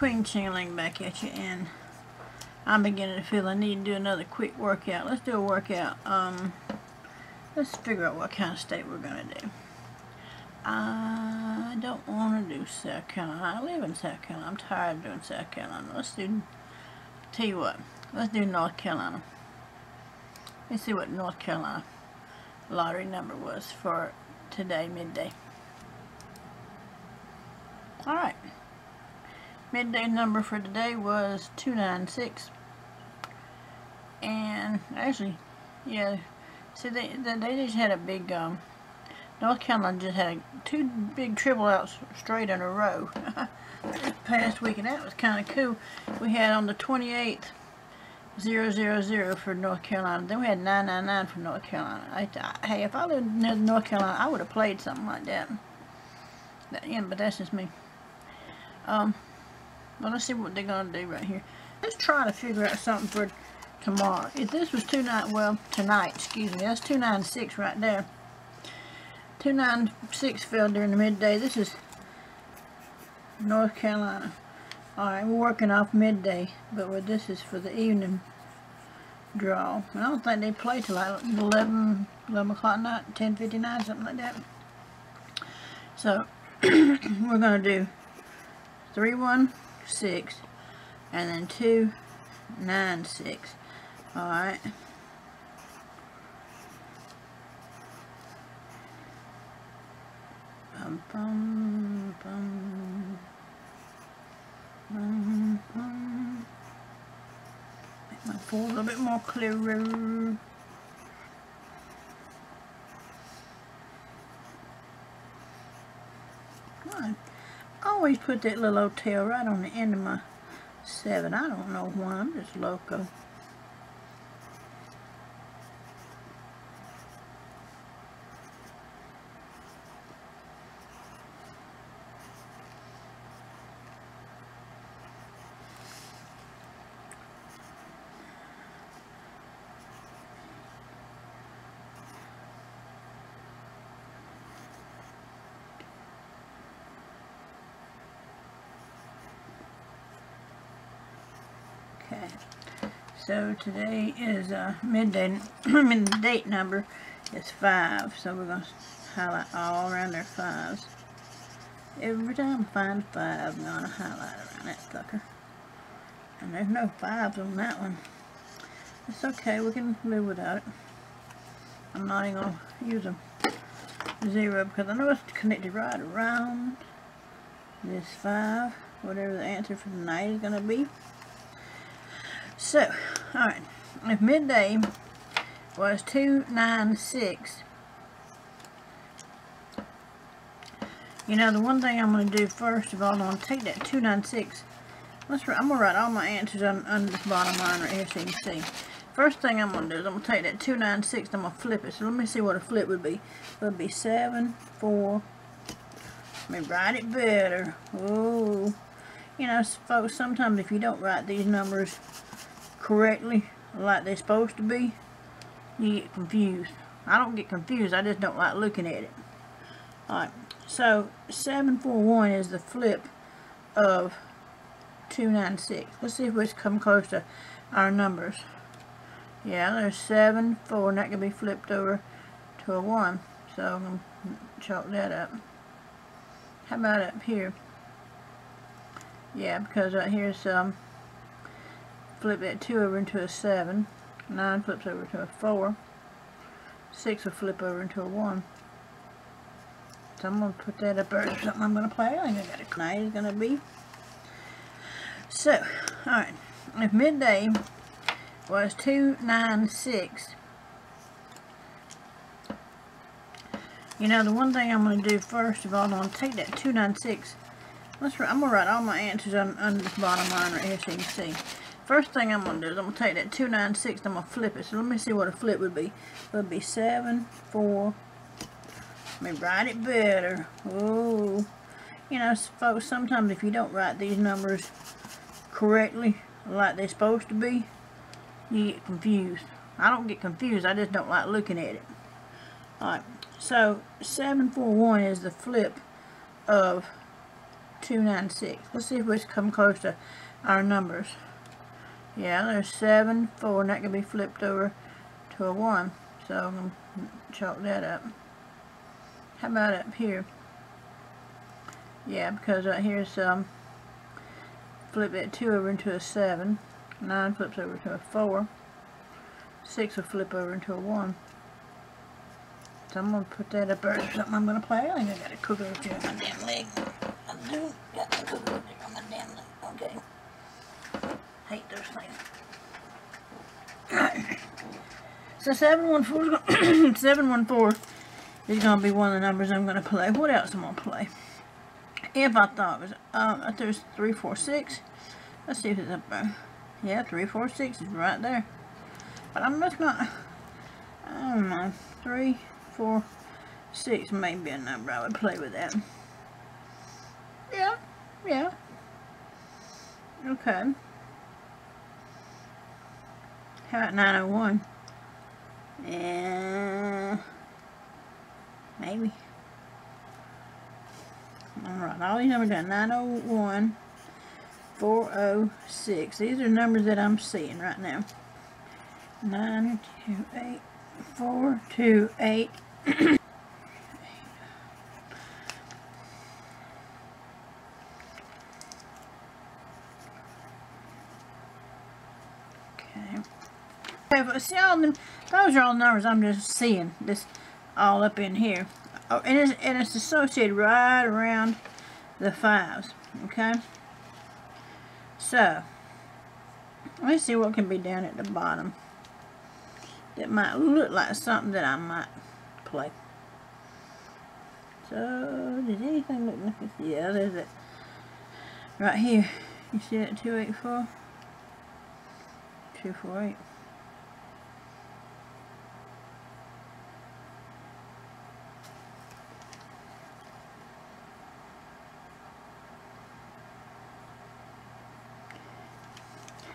Queen Ching-a-ling back at you, and I'm beginning to feel I need to do another quick workout. Let's do a workout. Let's figure out what kind of state we're going to do. I don't want to do South Carolina. I live in South Carolina. I'm tired of doing South Carolina. Let's do, tell you what, let's do North Carolina. Let's see what North Carolina lottery number was for today, midday. Alright. Midday number for today was 296. And actually, yeah, see they just had a big, North Carolina just had two big triple outs straight in a row this past week, and that was kind of cool. We had on the 28th 000 for North Carolina. Then we had 999 for North Carolina. Hey, if I lived near North Carolina, I would have played something like that. Yeah, but that's just me. Well, let's see what they're gonna do right here. Let's try to figure out something for tomorrow. If this was tonight, excuse me, that's 296 right there. 296 fell during the midday. This is North Carolina. Alright, we're working off midday, but this is for the evening draw. I don't think they play till like 11 o'clock at night, 10:59, something like that. So, we're going to do 316 and then 296. Alright. Bum, bum, bum. Make my four a little bit more clearer. I always put that little old tail right on the end of my 7. I don't know why. I'm just loco. Okay, so today is midday. I mean, the date number is 5, so we're going to highlight all around their 5s. Every time I find a 5, I'm going to highlight around that sucker. And there's no 5s on that one. It's okay, we can live without it. I'm not even going to use a 0 because I know it's connected right around this 5, whatever the answer for tonight is going to be. So, alright, if midday was 296, you know, the one thing I'm going to do first of all, I'm going to take that 296, I'm going to write all my answers on this bottom line right here so you can see. First thing I'm going to do is I'm going to take that 296, I'm going to flip it. So let me see what a flip would be. It would be 7, 4, let me write it better. Oh, you know, folks, sometimes if you don't write these numbers correctly like they're supposed to be, you get confused. I don't get confused, I just don't like looking at it. Alright, so 741 is the flip of 296. Let's see if we come close to our numbers. Yeah, there's 7, 4, and that can be flipped over to a 1. So I'm going to chalk that up. How about up here? Yeah, because right here's flip that 2 over into a 7, 9 flips over to a 4, 6 will flip over into a 1. So I'm going to put that up there as something I'm going to play. I think I got a night is going to be. So, alright, if midday was 296, you know, the one thing I'm going to do first of all, I'm going to take that 296, I'm going to write all my answers on this bottom line right here so you can see. First thing I'm going to do is I'm going to take that 296 and I'm going to flip it. So let me see what a flip would be. It would be 7, 4. Let me write it better. Oh, you know, folks, sometimes if you don't write these numbers correctly like they're supposed to be, you get confused. I don't get confused, I just don't like looking at it. Alright, so 741 is the flip of 296. Let's see if we come close to our numbers. Yeah, there's 7, 4, and that can be flipped over to a 1. So I'm going to chalk that up. How about up here? Yeah, because right here's flip that 2 over into a 7. 9 flips over to a 4. 6 will flip over into a 1. So I'm going to put that up there. There's something I'm going to play. I think I got a cooker up here on my damn leg. I do got the cooker up there on my damn leg. Okay. Hate those things. Alright. So 714 714 is going to be one of the numbers I'm going to play. What else am I going to play? If I thought it was, there's 346. Let's see if it's up there. Yeah, 346 is right there. But I'm just not, I don't know, 3, 4, 6 may be a number. I would play with that. Yeah, yeah. Okay. How about 901? Yeah, maybe. Alright, all these numbers are 901, 406. These are numbers that I'm seeing right now. 928, 428. Okay, see all them, those are all numbers I'm just seeing, this all up in here. Oh, and it's associated right around the 5s, okay? So, let's see what can be down at the bottom that might look like something that I might play. So, does anything look like this? Yeah, there's it. Right here. You see that 284? 248.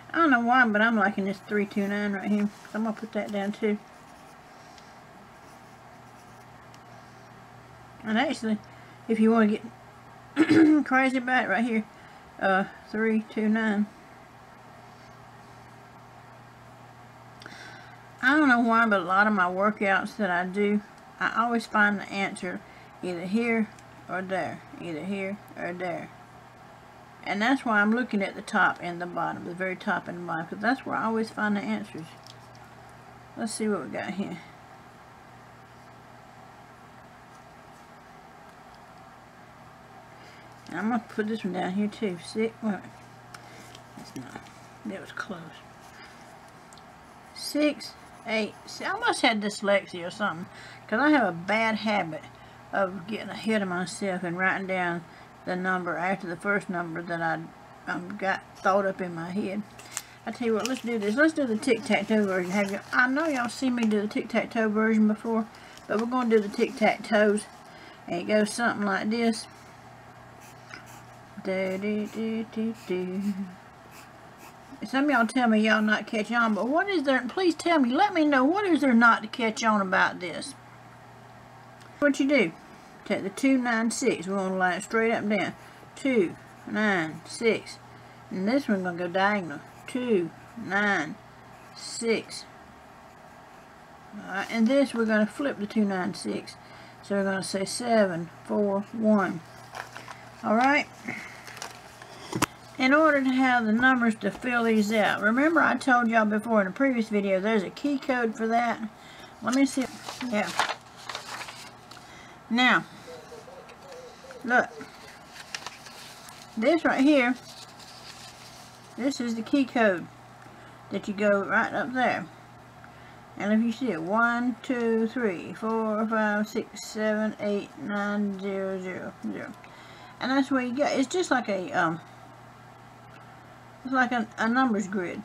I don't know why, but I'm liking this 329 right here. So I'm going to put that down too. And actually, if you want to get crazy about it right here, 329. I don't know why, but a lot of my workouts that I do, I always find the answer either here or there. Either here or there. And that's why I'm looking at the top and the bottom, the very top and the bottom, because that's where I always find the answers. Let's see what we got here. And I'm going to put this one down here too. See? Wait. That's not. That was close. 6, 8. See, I must have dyslexia or something, because I have a bad habit of getting ahead of myself and writing down the number after the first number that I got thought up in my head. I tell you what, let's do this. Let's do the tic-tac-toe version. I know y'all seen me do the tic-tac-toe version before, but we're going to do the tic-tac-toes. And it goes something like this. Some of y'all tell me y'all not catch on, but what is there? Please tell me. Let me know. What is there not to catch on about this? What you do? Take the 296. We're going to line it straight up and down. 2, 9, 6. And this one's going to go diagonal. 2, 9, 6. Alright, and this we're going to flip the 296. So we're going to say 7, 4, 1. Alright? In order to have the numbers to fill these out. Remember I told y'all before in a previous video there's a key code for that. Let me see. Yeah. Now, look, this right here, this is the key code that you go right up there. And if you see it, 1, 2, 3, 4, 5, 6, 7, 8, 9, 0, 0, 0. And that's where you go. It's just like a, it's like a numbers grid.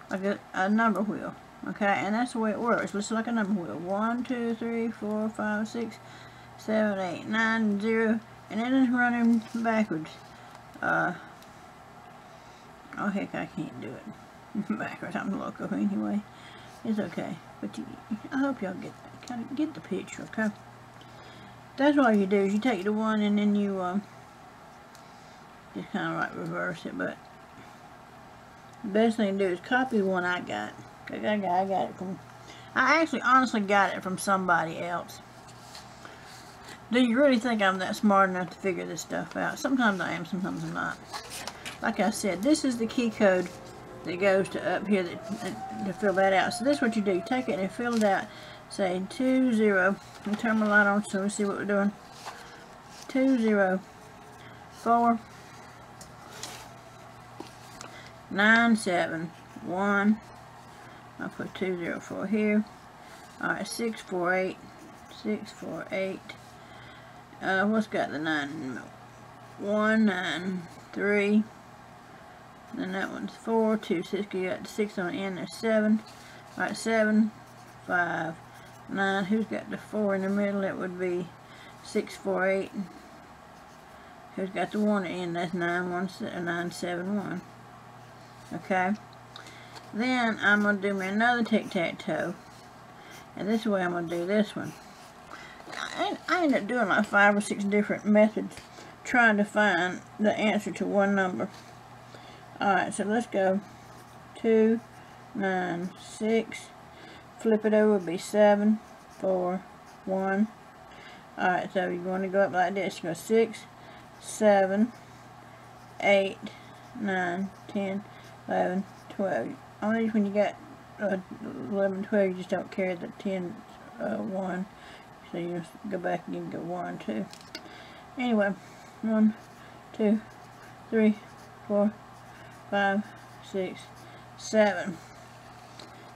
Like a number wheel. Okay, and that's the way it works. Looks like a number wheel. 1, 2, 3, 4, 5, 6, 7, 8, 9, 0. And it is running backwards. Oh heck, I can't do it backwards. I'm loco anyway. It's okay. But I hope y'all get the picture, okay? That's all you do is you take the one and then you Just kind of like reverse it, but the best thing to do is copy the one I got. I got it from, I actually honestly got it from somebody else. Do you really think I'm that smart enough to figure this stuff out? Sometimes I am, sometimes I'm not. Like I said, this is the key code that goes to up here to fill that out. So this is what you do. You take it and fill it out. Say 20. Let me turn my light on so we see what we're doing. 204 971. I'll put 204 here. Alright, 648. 648. What's got the 9? 193. Then that one's 4, 2, 6. You got the 6 on the end. There's 7. Alright, 7, 5, 9. Who's got the 4 in the middle? It would be 648. Who's got the 1 at the end? That's 971. Okay. Then I'm going to do me another tic-tac-toe. And this is the way I'm going to do this one. I end up doing like 5 or 6 different methods trying to find the answer to one number. Alright, so let's go 2, 9, 6. Flip it over, be 7, 4, 1. Alright, so you're going to go up like this. You go 6, 7, 8, 9, 10, 11, 12. Only when you got 11, 12, you just don't carry the 10, 1. So you just go back again and go 1, 2. Anyway, 1, 2, 3, 4, 5, 6, 7.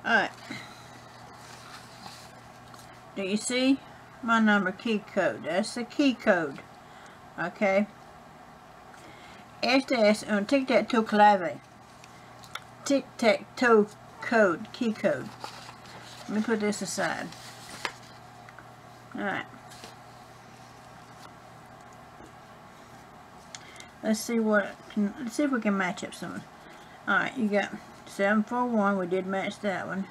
Alright. Do you see my number key code? That's the key code. Okay. Este es un tic-tac-toe clave. Tic-tac-toe code, key code. Let me put this aside. Alright. Let's see if we can match up some. Alright, you got 741, we did match that one.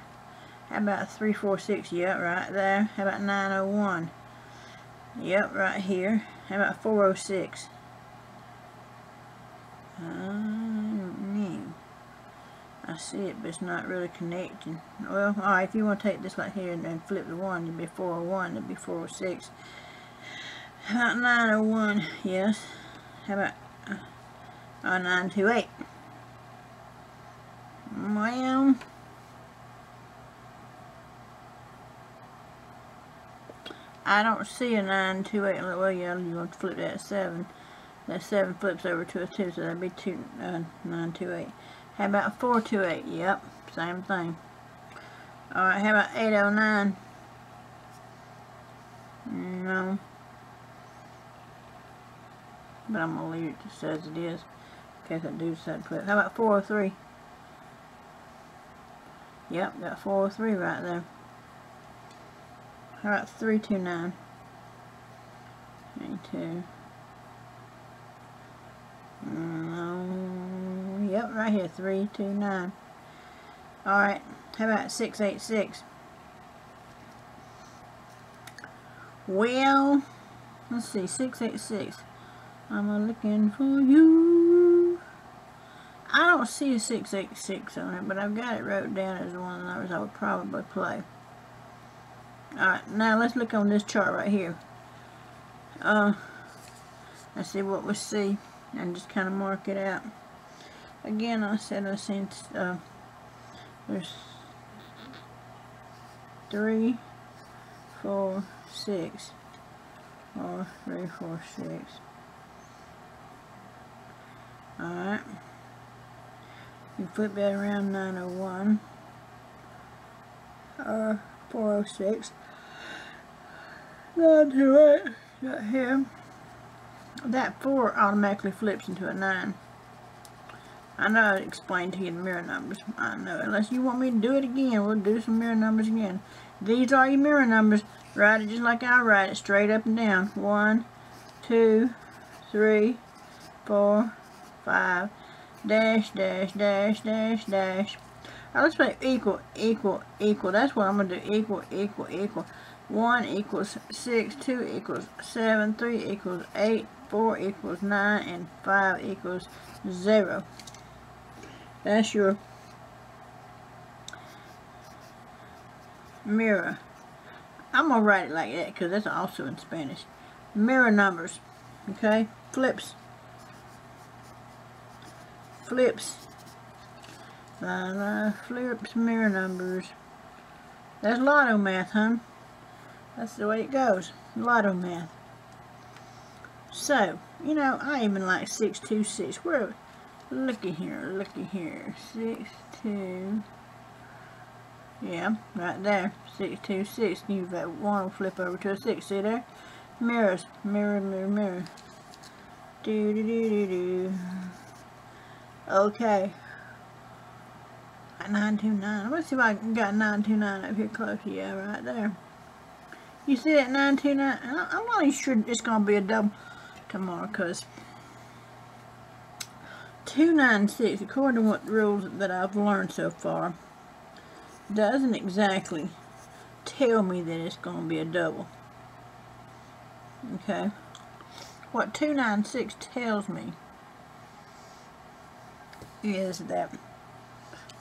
How about 346? Yep, right there. How about 901? Yep, right here. How about 406? I see it, but it's not really connecting. Well, alright, if you want to take this right here and then flip the 1, it'd be 401, it'd be 406. How about 901? Yes. How about 928? Well, I don't see a 928. Well, yeah, you want to flip that 7. That 7 flips over to a 2, so that'd be 928. How about 428? Yep, same thing. Alright, how about 809? No. But I'm going to leave it just as it is, in case I do decide to flip. How about 403? Yep, got 403 right there. How about 329? 82. No. Yep, right here, 329. Alright, how about 686? Well, let's see, 686. I'm looking for you. I don't see a 686 on it, but I've got it wrote down as one of the numbers I would probably play. Alright, now let's look on this chart right here. Let's see what we see and just kind of mark it out. Again, I said I seen there's 3, 4, 6. 4, 3, 4, 6. Alright. You flip that around 901. 406. 928. Got here. That 4 automatically flips into a 9. I know I explained to you the mirror numbers. I know. Unless you want me to do it again, we'll do some mirror numbers again. These are your mirror numbers. Write it just like I write it, straight up and down. 1, 2, 3, 4, 5, dash, dash, dash, dash, dash. Now let's play equal, equal, equal. That's what I'm going to do. Equal, equal, equal. 1 equals 6, 2 equals 7, 3 equals 8, 4 equals 9, and 5 equals 0. That's your mirror. I'm going to write it like that because that's also in Spanish. Mirror numbers. Okay? Flips. Flips. Flips, mirror numbers. That's lotto math, huh? That's the way it goes. Lotto math. So, you know, I even like 626. Where? Looky here. 6, 2. Yeah, right there. 626. You that one will flip over to a 6. See there? Mirrors. Mirror, mirror, mirror. Do do do do do. Okay. 929. Let's see if I got 929 up here close. Yeah, right there. You see that 929? I'm not even sure it's gonna be a double tomorrow, because 296, according to what rules that I've learned so far, doesn't exactly tell me that it's going to be a double. Okay? What 296 tells me is that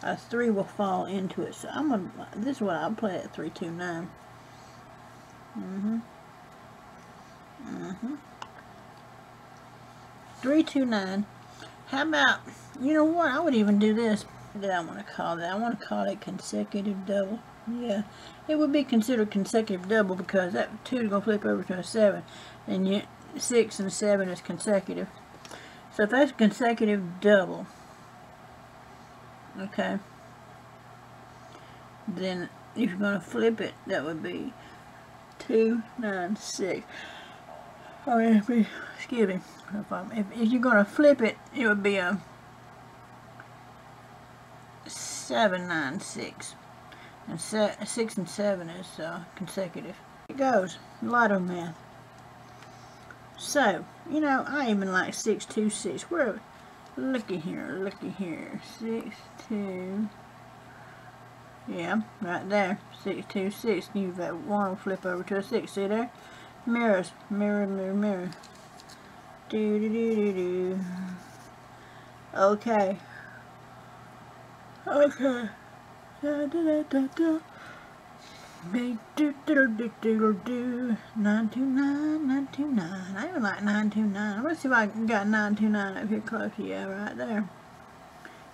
a 3 will fall into it. So this is what I'll play at 329. 329. How about, you know what, I would even do this. What did I want to call that? I want to call it consecutive double. Yeah, it would be considered consecutive double because that 2 is going to flip over to a 7. And yet 6 and 7 is consecutive. So if that's consecutive double, okay, then if you're going to flip it, that would be 296. I mean, excuse me. If you're going to flip it, it would be a 796. And 6 and 7 is consecutive. It goes. Lotto math. So, you know, I even like 626. Where? Looky here. 6, 2. Yeah, right there. 626. You that one will flip over to a 6. See there? Mirrors. Mirror, mirror, mirror. Do do do do do. Okay. Okay. Da da da da da. Do do do do do do. 929, 929. I even like 929. Let's see if I got 929 up here close. Yeah, right there.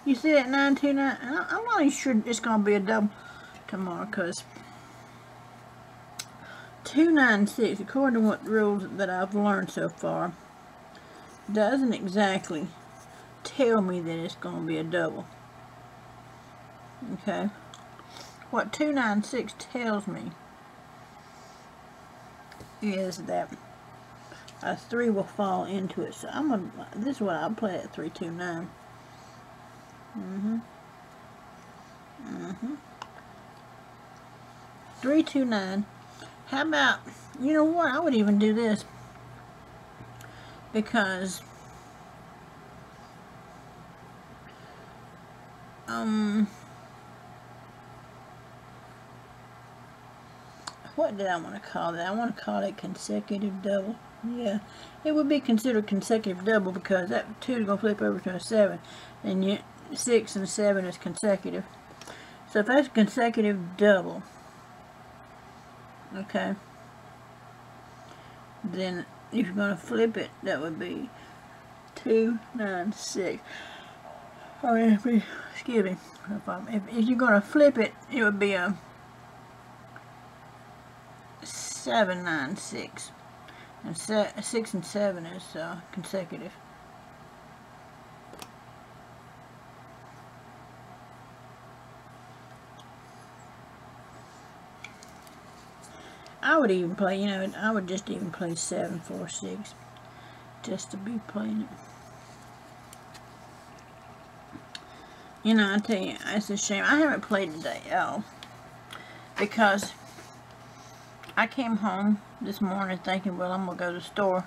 You see that 929? I'm not even sure it's gonna be a double tomorrow, because 296, according to what rules that I've learned so far, doesn't exactly tell me that it's going to be a double. Okay? What 296 tells me is that a 3 will fall into it. So this is what I'll play at 329. 329. How about, you know what, I would even do this, because what did I want to call that? I want to call it consecutive double. Yeah, it would be considered consecutive double because that 2 is going to flip over to a 7, and yet 6 and 7 is consecutive. So if that's consecutive double, okay, then if you're going to flip it, that would be 296. I mean, excuse me. If you're going to flip it, it would be a 796. And 6 and 7 is consecutive. I would even play, you know, I would just even play 746 just to be playing it. You know, I tell you, it's a shame. I haven't played today at all because I came home this morning thinking, well, I'm going to go to the store.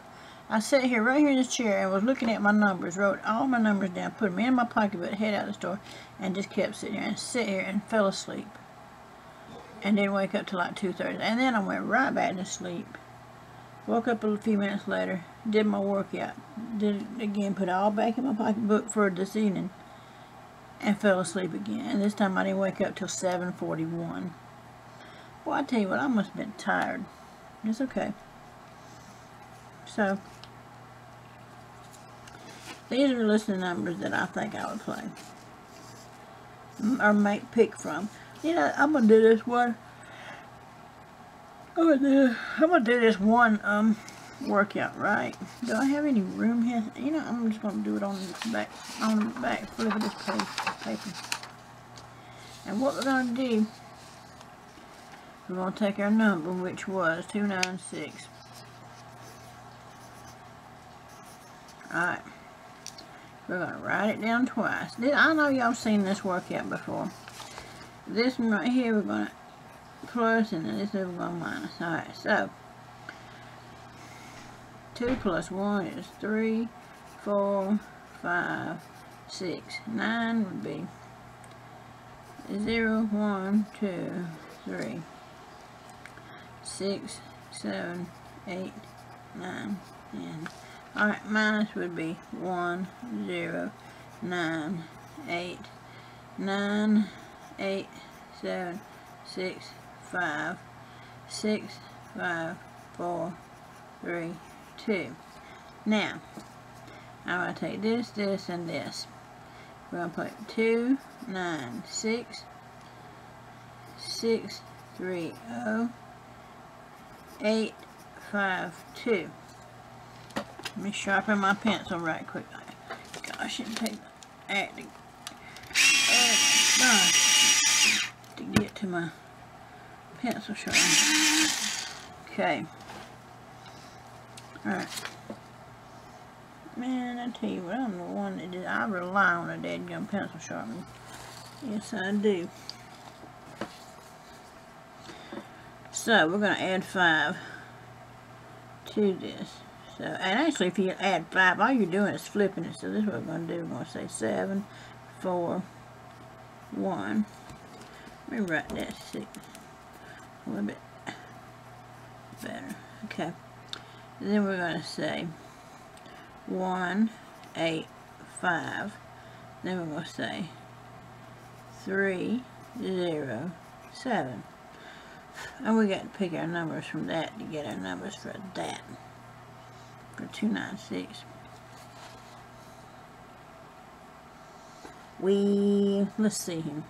I sat here, right here in this chair, and was looking at my numbers, wrote all my numbers down, put them in my pocketbook, head out the store, and just kept sitting here and sit here and fell asleep. And didn't wake up till like 2:30. And then I went right back to sleep. Woke up a few minutes later, did my workout, did it again, put it all back in my pocketbook for this evening, and fell asleep again. And this time I didn't wake up till 7:41. Boy, I tell you what, I must have been tired. It's okay. So, these are the list of numbers that I think I would play. Or pick from. You know, I'm going to do this one. I'm gonna do this one workout, right? Do I have any room here? You know, I'm just gonna do it on the back flip of this paper. And what we're gonna do, we're gonna take our number, which was 296. Alright. We're gonna write it down twice. I know y'all seen this workout before. This one right here, we're gonna plus, and then this over going minus. Alright, so 2 plus 1 is 3, 4, 5, 6. 9 would be 0, 1, 2, 3, 6, 7, 8, 9, 10. Alright, minus would be 1, 0, 9, 8, 9, 8, 7, 6, 5, 6, 5, 4, 3, 2. Now, I'm going to take this, this, and this. We're going to put 2, 9, 6, 6, 3, 0, 8, 5, 2. Let me sharpen my pencil right quick. Gosh, it takes acting. Oh my gosh. To get to my pencil sharpener. Okay. Alright. Man, I tell you what, I'm the one that did. I rely on a dadgum pencil sharpener. Yes, I do. So, we're going to add 5 to this. So, and actually, if you add 5, all you're doing is flipping it. So, this is what we're going to do. We're going to say 7, 4, 1. Let me write that 6. A little bit better. Okay. And then we're going to say 1, 8, 5. Then we're going to say 3, 0, 7. And we got to pick our numbers from that to get our numbers for that. For 296. Let's see here.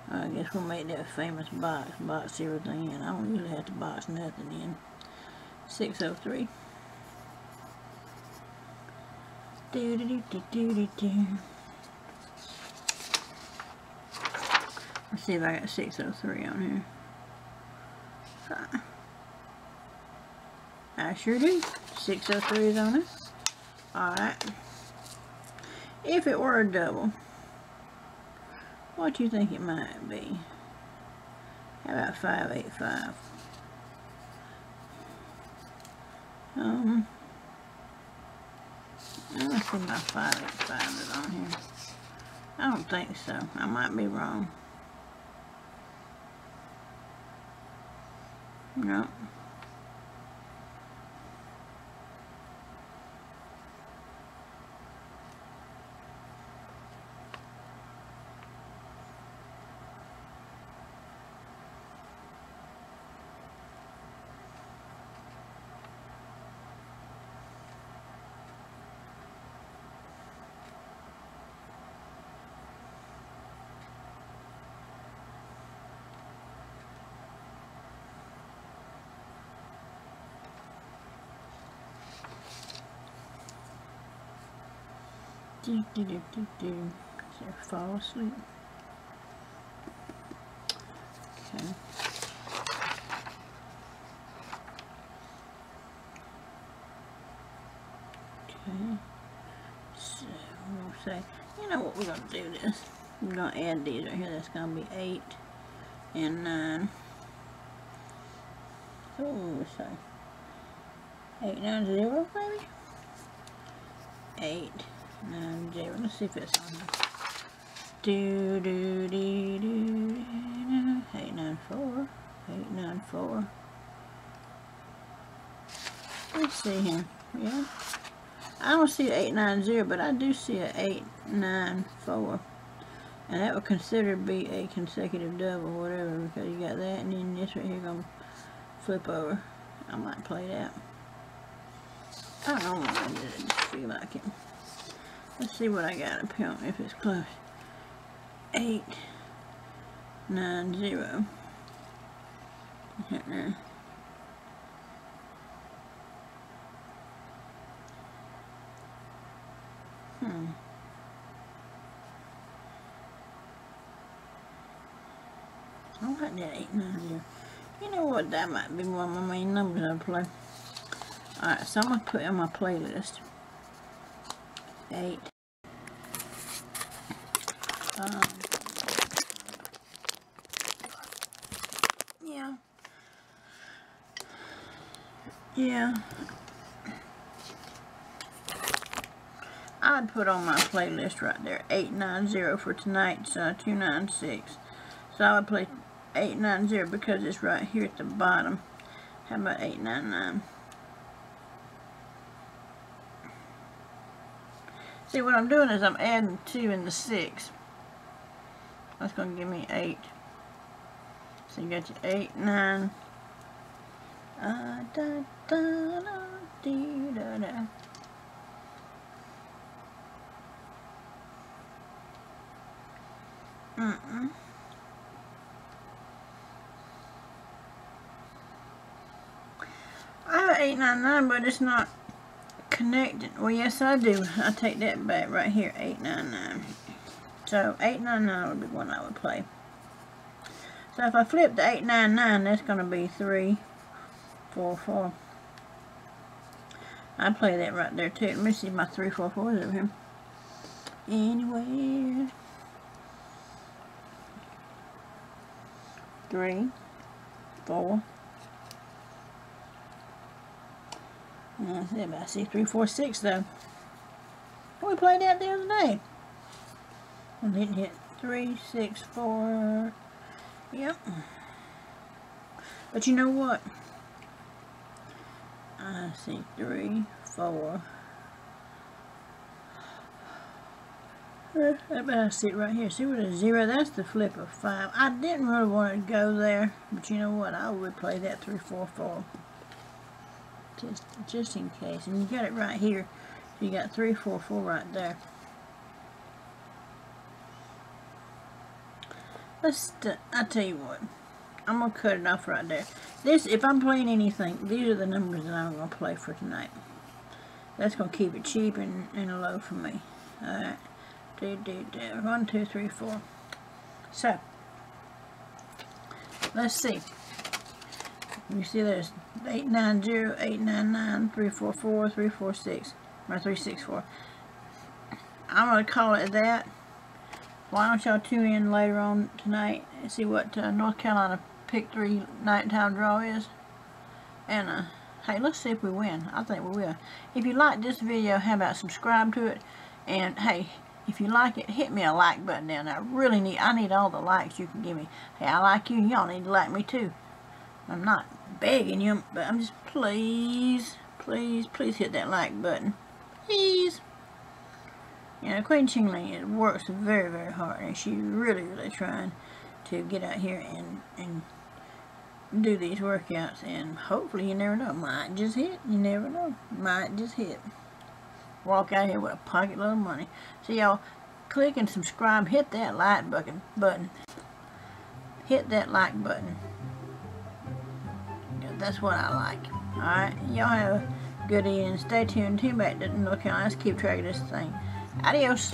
I guess we'll make that famous box everything in. I don't usually have to box nothing in. 603. Let's see if I got 603 on here. I sure do. 603 is on it. Alright. If it were a double, what do you think it might be? How about 585? Let's see my 585 is on here. I don't think so. I might be wrong. No. So fall asleep. Okay. Okay. So we'll say, you know what, we're gonna do this. We're gonna add these right here. That's gonna be 8 and 9. So we'll say 890 maybe? 890. Let's see if it's on here. 894. 894. Let's see here. Yeah. I don't see an 890, but I do see an 894. And that would consider be a consecutive double, whatever, because you got that, and then this right here gonna flip over. I might play that. I don't know why I did it. I just feel like it. Let's see what I got up here, if it's close. 890. Hit there. I like that 890. You know what? That might be one of my main numbers I play. Alright, so I'm going to put in my playlist 8. Yeah. I'd put on my playlist right there 890 for tonight's 296. So I would play 890 because it's right here at the bottom. How about 899? See, what I'm doing is I'm adding 2 and the 6. That's going to give me 8. So you got your 8, 9. Da, da, da, dee, da, da. I have 899, but it's not connected. Well, yes, I do. I take that back right here, 899. So 899 would be one I would play. So if I flip to 899, that's going to be 3, 4, 4. I'd play that right there too. Let me see my 3, 4, 4s over here. Anywhere. 3, 4. I see 3, 4, 6 though. We played that the other day. I didn't hit 3, 6, 4. Yep. But you know what? I see 3, 4. I see it right here. See what a 0? That's the flip of 5. I didn't really want to go there, but you know what? I would play that 3, 4, 4. Just in case. And you got it right here. So you got 3, 4, 4 right there. I tell you what. I'm going to cut it off right there. This, if I'm playing anything, these are the numbers that I'm going to play for tonight. That's going to keep it cheap and low for me. Alright. 1, 2, 3, 4. So, let's see. You see there's 890, 899, 344, 346, or 364. I'm going to call it that. Why don't y'all tune in later on tonight and see what North Carolina Pick 3 nighttime draw is. And, hey, let's see if we win. I think we will. If you like this video, how about subscribe to it? And, hey, if you like it, hit me a like button down there. I need all the likes you can give me. Hey, I like you, and y'all need to like me too. I'm not begging you, but I'm just, please hit that like button. Please. You know, Queen Ching-Ling works very, very hard, and she's really trying to get out here and do these workouts, and hopefully, you never know, might just hit. You never know, might just hit. Walk out here with a pocket load of money. So y'all, click and subscribe. Hit that like button. Hit that like button. That's what I like. Alright, y'all have a good evening. Stay tuned. Tune back to North Carolina. Let's keep track of this thing. Adios.